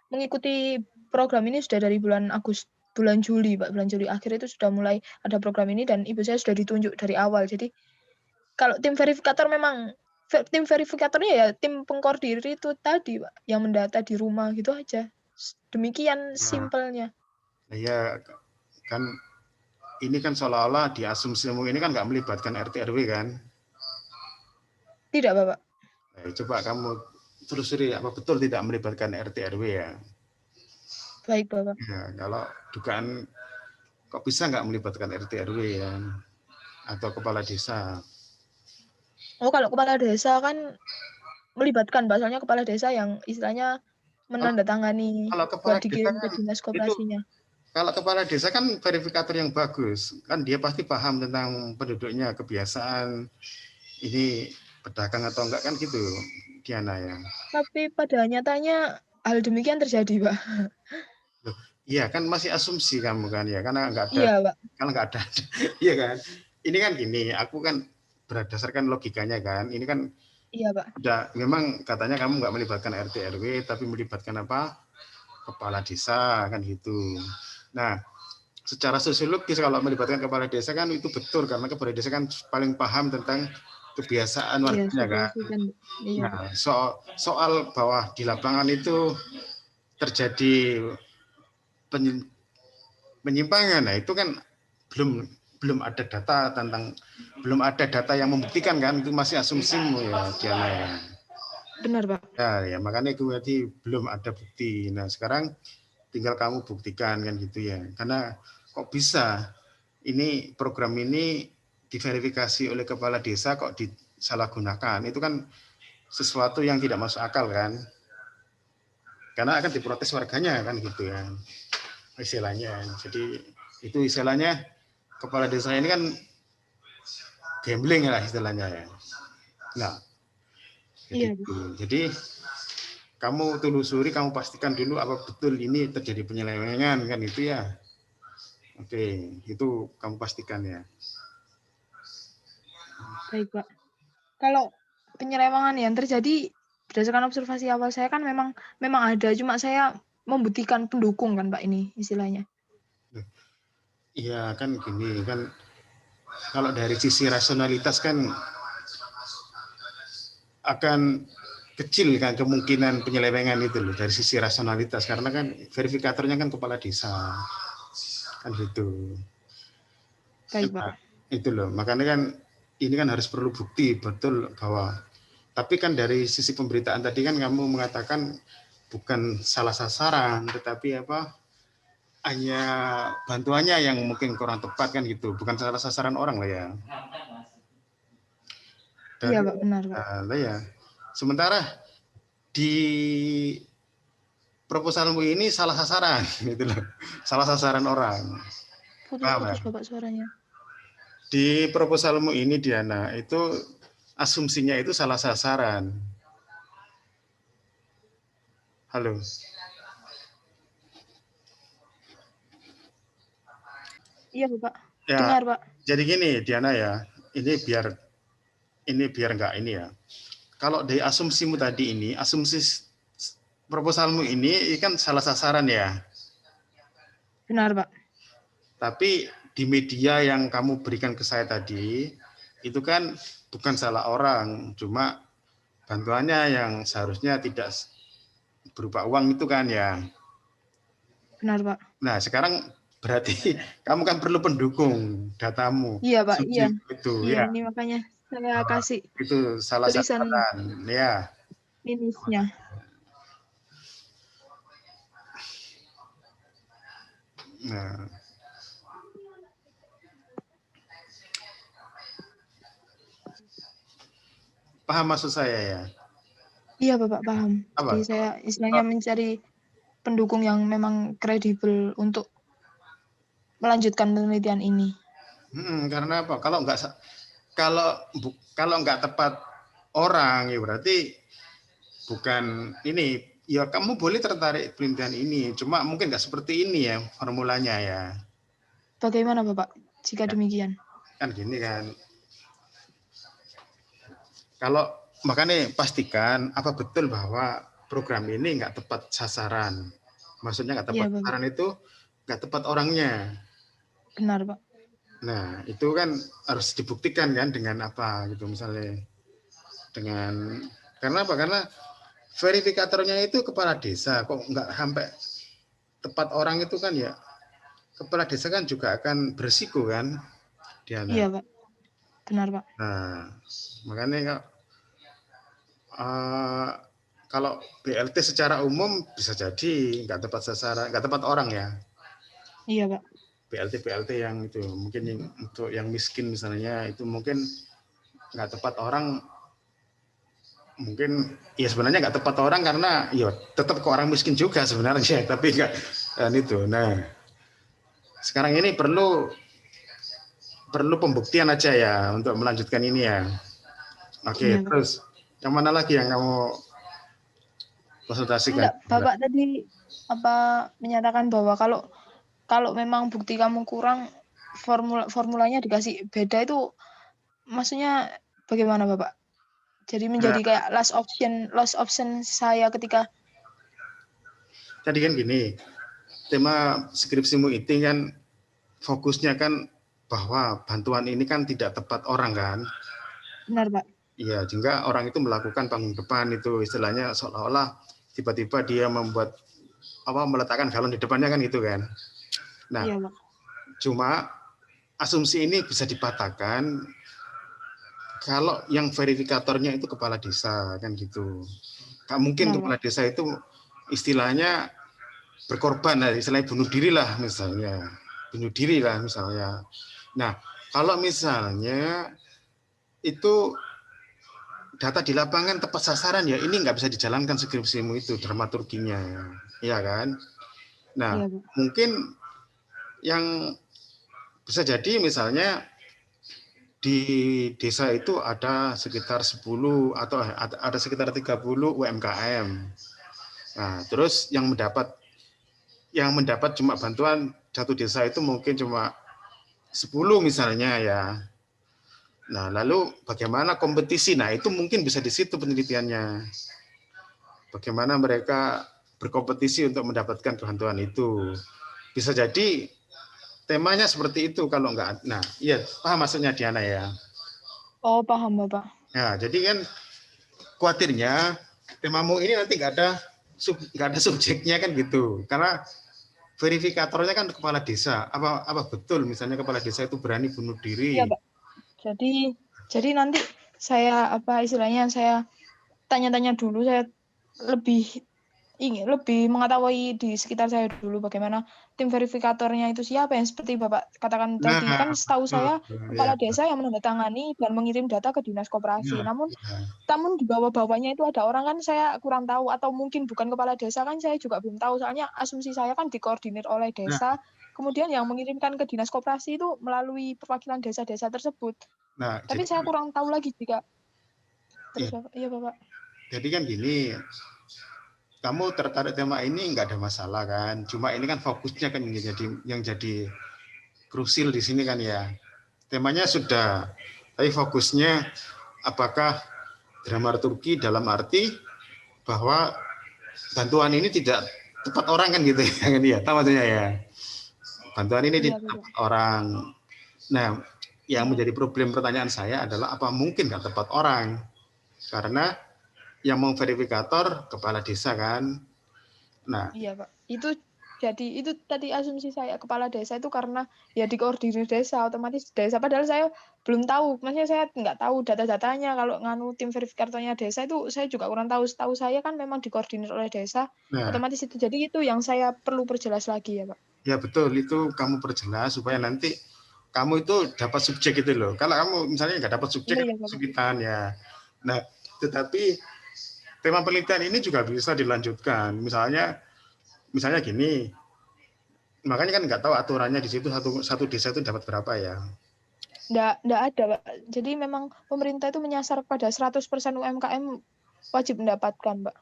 mengikuti program ini sudah dari bulan Juli, Pak. Bulan Juli akhir itu sudah mulai ada program ini dan ibu saya sudah ditunjuk dari awal. Jadi kalau tim verifikator memang tim verifikatornya ya tim pengkoordinir itu tadi, Pak, yang mendata di rumah gitu aja. Demikian nah, simpelnya. ya kan ini kan seolah-olah di asumsimu ini kan nggak melibatkan RT RW kan. Tidak, Bapak. Coba kamu telusuri apa betul tidak melibatkan RT RW ya. Baik, Bapak. Ya, kalau dugaan kok bisa nggak melibatkan RT RW ya atau kepala desa. Oh, kalau kepala desa kan melibatkan, Pak. Soalnya kepala desa yang istilahnya Kalau, menandatangani kalau kepala buat desa dikirim ke kan dinas itu koperasinya. kalau kepala desa kan verifikator yang bagus kan dia pasti paham tentang penduduknya kebiasaan ini pedagang atau enggak kan gitu Diana ya. Tapi pada nyatanya hal demikian terjadi, Pak. Loh, iya kan masih asumsi kamu kan ya karena enggak ada Iya, Pak. kalau enggak ada iya kan ini kan gini aku kan berdasarkan logikanya kan ini kan Iya, Pak. udah memang katanya kamu nggak melibatkan RT RW tapi melibatkan apa kepala desa kan gitu. Nah secara sosiologis kalau melibatkan kepala desa kan itu betul karena kepala desa kan paling paham tentang kebiasaan Iya, warganya kan. situasi kan. Iya, Pak. Nah, soal bahwa di lapangan itu terjadi penyimpangan, nah itu kan belum belum ada data tentang belum ada data yang membuktikan kan itu masih asumsimu ya Diana ya. Benar, Pak. Ya makanya itu tadi belum ada bukti. Nah sekarang tinggal kamu buktikan kan gitu ya. Karena kok bisa ini program ini diverifikasi oleh kepala desa kok disalahgunakan. Itu kan sesuatu yang tidak masuk akal kan. Karena akan diprotes warganya kan gitu ya. Istilahnya. Jadi itu istilahnya kepala desa ini kan gambling lah istilahnya ya. Nah, Iya, jadi kamu telusuri, kamu pastikan dulu apa betul ini terjadi penyelewengan kan itu ya. Oke, itu kamu pastikan ya. baik, Pak. Kalau penyelewengan yang terjadi berdasarkan observasi awal saya kan memang ada, cuma saya membuktikan pendukung kan, Pak, ini istilahnya. Iya kan gini kan kalau dari sisi rasionalitas kan akan kecil kan kemungkinan penyelewengan itu loh dari sisi rasionalitas karena kan verifikatornya kan kepala desa kan gitu. Baik, Pak. Nah, itu loh makanya kan ini kan harus perlu bukti betul bahwa tapi kan dari sisi pemberitaan tadi kan kamu mengatakan bukan salah sasaran tetapi apa hanya bantuannya yang mungkin kurang tepat kan gitu bukan salah sasaran orang lah ya. Dan, Iya, Pak, benar, Pak. ya. Sementara di proposalmu ini salah sasaran, gitu loh. Salah sasaran orang. Paham ya? Putus-putus, Bapak, suaranya. Di proposalmu ini Diana, itu asumsinya itu salah sasaran. Halo. Iya, Bapak. Ya, Dengar, Pak. jadi gini Diana ya, ini biar enggak ini ya. Kalau dari asumsimu tadi ini, asumsi proposalmu ini kan salah sasaran ya. Benar, Pak. Tapi di media yang kamu berikan ke saya tadi, itu kan bukan salah orang, cuma bantuannya yang seharusnya tidak berupa uang itu kan ya. Benar, Pak. Nah sekarang berarti kamu kan perlu pendukung datamu. Iya, Pak. Iya. Itu Iya, ya. ini makanya saya kasih Itu salah tulisan sasaran ya. minusnya. Nah, paham maksud saya ya? Iya, Bapak, paham. Apa? Jadi saya istilahnya mencari pendukung yang memang kredibel untuk melanjutkan penelitian ini. Karena apa? Kalau nggak tepat orang ya berarti bukan ini. Ya kamu boleh tertarik penelitian ini, cuma mungkin nggak seperti ini ya formulanya ya. Bagaimana Bapak jika demikian? Kan gini kan. Kalau makanya pastikan apa betul bahwa program ini nggak tepat sasaran. Maksudnya nggak tepat Iya Bapak, sasaran itu nggak tepat orangnya. benar Pak. Nah itu kan harus dibuktikan kan dengan apa gitu misalnya dengan karena apa? Karena verifikatornya itu kepala desa kok nggak sampai tepat orang itu kan ya kepala desa kan juga akan berisiko kan Diana. Iya Pak, benar Pak. Nah makanya uh, kalau BLT secara umum bisa jadi nggak tepat sasaran, nggak tepat orang ya. Iya Pak. BLT yang itu mungkin yang, untuk yang miskin misalnya itu mungkin nggak tepat orang, mungkin ya sebenarnya nggak tepat orang karena ya tetap ke orang miskin juga sebenarnya tapi nggak itu. Nah sekarang ini perlu pembuktian aja ya untuk melanjutkan ini ya. Oke, Iya Pak. terus yang mana lagi yang kamu konsultasikan? Enggak, Bapak tadi menyatakan bahwa kalau memang bukti kamu kurang formulanya dikasih beda itu maksudnya bagaimana Bapak? Jadi menjadi Nah, kayak last option saya ketika tadi kan gini, tema skripsimu itu kan fokusnya kan bahwa bantuan ini kan tidak tepat orang kan. benar Pak. Iya, sehingga orang itu melakukan panggung depan itu istilahnya seolah-olah tiba-tiba dia meletakkan galon di depannya kan gitu kan. Nah, Iya Pak. cuma asumsi ini bisa dipatahkan kalau yang verifikatornya itu kepala desa kan gitu. Gak mungkin Benar, kepala Pak. desa itu istilahnya berkorban, istilahnya bunuh diri lah misalnya. Nah, kalau misalnya itu data di lapangan tepat sasaran ya ini nggak bisa dijalankan skripsimu itu dramaturginya, ya kan? Nah, Iya Pak. mungkin yang bisa jadi misalnya di desa itu ada sekitar 10 atau ada sekitar 30 UMKM. Nah, terus yang mendapat cuma bantuan satu desa itu mungkin cuma 10 misalnya ya. Nah, lalu bagaimana kompetisi? Nah, itu mungkin bisa di situ penelitiannya. Bagaimana mereka berkompetisi untuk mendapatkan bantuan itu. Bisa jadi temanya seperti itu kalau enggak. Nah, iya, paham maksudnya Diana ya. Oh, paham Bapak. Nah, jadi kan khawatirnya temamu ini nanti nggak ada subjeknya kan gitu. Karena verifikatornya kan kepala desa. Apa betul misalnya kepala desa itu berani bunuh diri? Iya Pak. Jadi nanti saya istilahnya saya tanya-tanya dulu, saya lebih ingin lebih mengetahui di sekitar saya dulu bagaimana tim verifikatornya itu siapa yang seperti Bapak katakan tadi. Nah, Kan setahu saya ya, kepala desa yang menandatangani dan mengirim data ke dinas koperasi. ya, Namun ya. di bawah-bawahnya itu ada orang kan saya kurang tahu atau mungkin bukan kepala desa kan saya juga belum tahu. Soalnya asumsi saya kan dikoordinir oleh Nah, desa. Kemudian yang mengirimkan ke dinas koperasi itu melalui perwakilan desa-desa tersebut. nah, Tapi saya kurang tahu lagi jika ya, terus Bapak. Iya Bapak. jadi kan gini, kamu tertarik tema ini nggak ada masalah kan? Cuma ini kan fokusnya kan yang jadi krusial di sini kan ya. Temanya sudah, tapi fokusnya apakah dramaturgi dalam arti bahwa bantuan ini tidak tepat orang kan gitu ya kan ya, tahu maksudnya ya. Bantuan ini Iya tidak Bapak. tepat orang. Nah, yang menjadi problem pertanyaan saya adalah apa mungkin nggak tepat orang? Karena yang memverifikator kepala desa kan. Nah, Iya Pak. Itu tadi asumsi saya kepala desa itu karena ya dikoordinir desa otomatis desa. Padahal saya belum tahu. Maksudnya saya nggak tahu data-datanya. Kalau nganu tim verifikatornya desa itu saya juga kurang tahu. Setahu saya kan memang dikoordinir oleh desa. nah, Otomatis itu. Jadi itu yang saya perlu perjelas lagi ya Pak. ya betul itu kamu perjelas supaya nanti kamu itu dapat subjek itu loh. Kalau kamu misalnya nggak dapat subjek Iya itu ya Bapak. kesulitan ya. Nah, tetapi tema penelitian ini juga bisa dilanjutkan. Misalnya gini, makanya kan nggak tahu aturannya di situ satu desa itu dapat berapa ya. Nggak ada Pak. Jadi memang pemerintah itu menyasar pada 100% UMKM wajib mendapatkan, Mbak?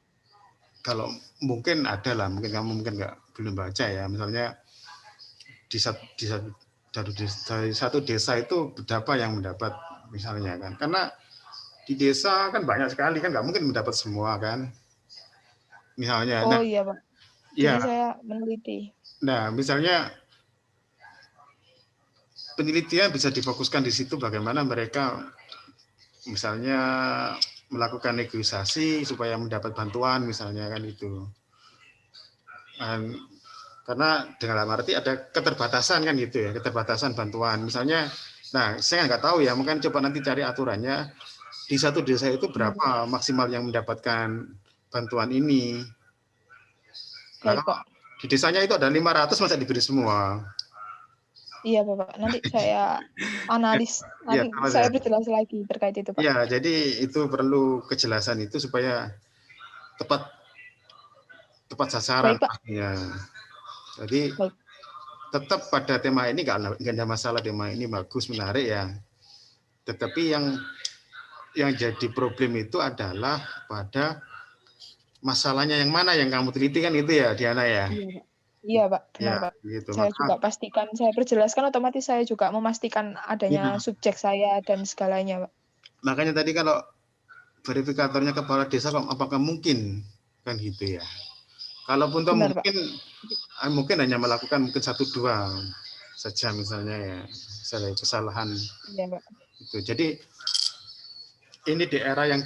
Kalau mungkin ada lah, mungkin kamu mungkin belum baca ya. Misalnya dari satu desa itu berapa yang mendapat misalnya kan. Karena di desa kan banyak sekali kan, nggak mungkin mendapat semua kan. Misalnya, Oh iya, Pak. Jadi ya, saya meneliti. misalnya penelitian bisa difokuskan di situ bagaimana mereka misalnya melakukan negosiasi supaya mendapat bantuan misalnya kan itu. Karena dalam arti ada keterbatasan kan gitu ya, keterbatasan bantuan. Misalnya, saya nggak tahu ya, mungkin coba nanti cari aturannya di satu desa itu berapa maksimal yang mendapatkan bantuan ini. Nah, Baik, kalau Pak. di desanya itu ada 500 masa diberi semua. Iya, Bapak. Nanti saya analis, Ya, saya berjelas lagi terkait itu, Pak. ya, jadi itu perlu kejelasan itu supaya tepat sasaran Baik, Pak. pastinya. Jadi Baik. tetap pada tema ini nggak ada masalah, tema ini bagus, menarik ya. Tetapi yang jadi problem itu adalah pada masalahnya yang mana yang kamu teliti kan itu ya, Diana ya. Iya, Pak. Iya, Pak. Benar, Ya, Pak. gitu. Saya juga pastikan, saya perjelaskan, otomatis saya juga memastikan adanya subjek saya dan segalanya, Pak. Makanya tadi kalau verifikatornya kepala desa, apakah mungkin kan gitu ya. Kalaupun toh mungkin hanya melakukan mungkin 1-2 saja misalnya ya, kesalahan. Iya, Pak. Itu. Jadi ini di era yang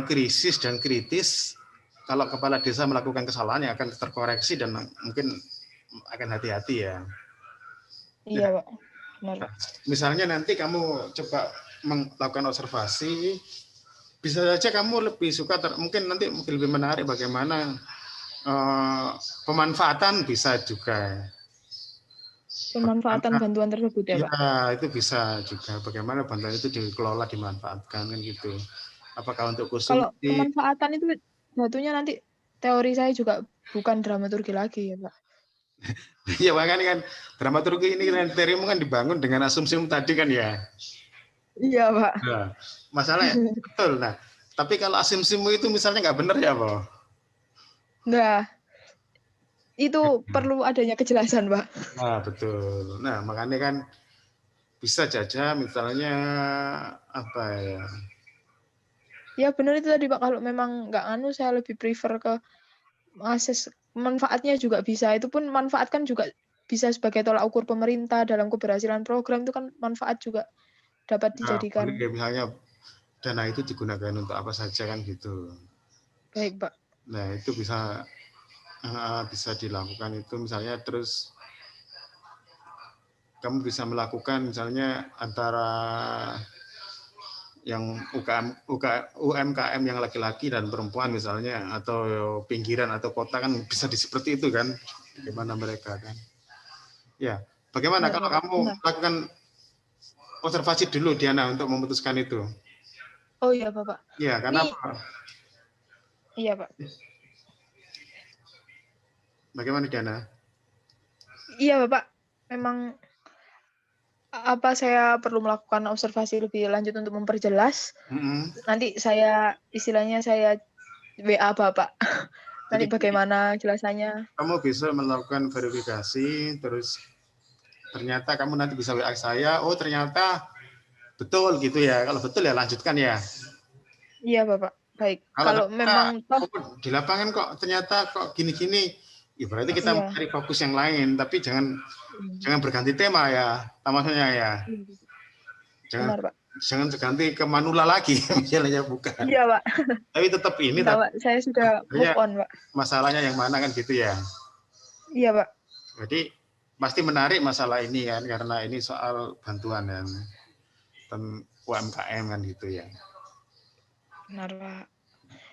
krisis dan kritis, kalau kepala desa melakukan kesalahan yang akan terkoreksi dan mungkin akan hati-hati ya. Iya, Pak. Benar, Pak. Misalnya nanti kamu coba melakukan observasi, bisa saja kamu lebih suka, mungkin nanti lebih menarik bagaimana pemanfaatan bisa juga. Pemanfaatan bantuan tersebut ya, Pak? Ya, itu bisa juga. Bagaimana bantuan itu dikelola, dimanfaatkan kan gitu. Apakah untuk konsumsi? Kalau pemanfaatan itu jatuhnya nanti teori saya juga bukan dramaturgi lagi ya, Pak. Ya makanya kan dramaturgi ini kan teorimu kan dibangun dengan asumsi tadi kan ya. Iya, Pak. Nah, masalahnya betul. Nah, tapi kalau asumsimu itu misalnya nggak benar ya, Pak? Nah, itu perlu adanya kejelasan, Pak. Nah, betul. Nah, makanya kan bisa saja misalnya apa ya? Ya benar itu tadi, Pak. Kalau memang nggak saya lebih prefer ke akses manfaatnya juga bisa. Itu pun manfaat kan juga bisa sebagai tolak ukur pemerintah dalam keberhasilan program, itu kan manfaat juga dapat dijadikan. Boleh, misalnya dana itu digunakan untuk apa saja kan gitu. Baik, Pak. Nah, itu bisa dilakukan itu misalnya, terus kamu bisa melakukan misalnya antara yang UMKM yang laki-laki dan perempuan misalnya, atau pinggiran atau kota kan bisa seperti itu kan, bagaimana mereka kan. Ya, bagaimana kalau kamu lakukan observasi dulu Diana untuk memutuskan itu? Oh iya, Bapak. Ya, karena apa? Iya, Pak. Bagaimana Diana? Iya, Bapak. Memang saya perlu melakukan observasi lebih lanjut untuk memperjelas. Nanti istilahnya saya WA Bapak. Nanti bagaimana jelasannya? Kamu bisa melakukan verifikasi, terus ternyata kamu nanti bisa WA saya, oh ternyata betul gitu ya. Kalau betul ya lanjutkan ya. Iya, Bapak. Baik. Kalau memang di lapangan kok ternyata kok gini-gini, ya berarti kita mencari fokus yang lain, tapi jangan berganti tema ya, maksudnya ya. Jangan ganti ke Manula lagi, misalnya bukan. Iya, Pak. Tapi tetap ini. Enggak, Pak. Saya sudah move on, Pak. Masalahnya yang mana kan gitu ya. Iya, Pak. Jadi pasti menarik masalah ini kan, karena ini soal bantuan dan UMKM kan gitu ya. Benar, Pak.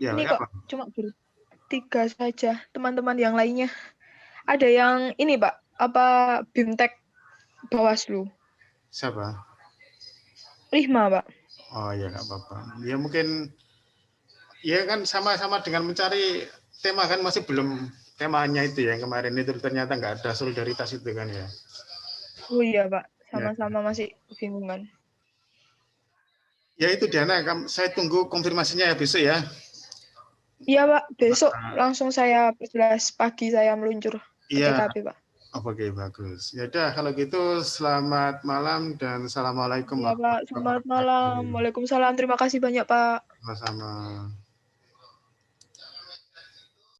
Ya, ini kok cuma bertiga saja, teman-teman yang lainnya. Ada yang ini, Pak, BIMTEK Bawaslu. Siapa? Rihma, Pak. Oh ya, nggak apa-apa. Ya mungkin, ya kan sama-sama dengan mencari tema kan, masih belum temanya itu ya, yang kemarin itu ternyata nggak ada solidaritas itu kan ya. Oh iya, Pak. Sama-sama masih bingung kan. Ya itu Diana, saya tunggu konfirmasinya ya besok ya. Iya Pak, besok langsung saya 11 pagi saya meluncur ke Iya. TKP Pak. Oke, bagus. Ya udah, kalau gitu selamat malam dan assalamualaikum Iya Pak, selamat malam. Waalaikumsalam. Terima kasih banyak Pak. Sama-sama.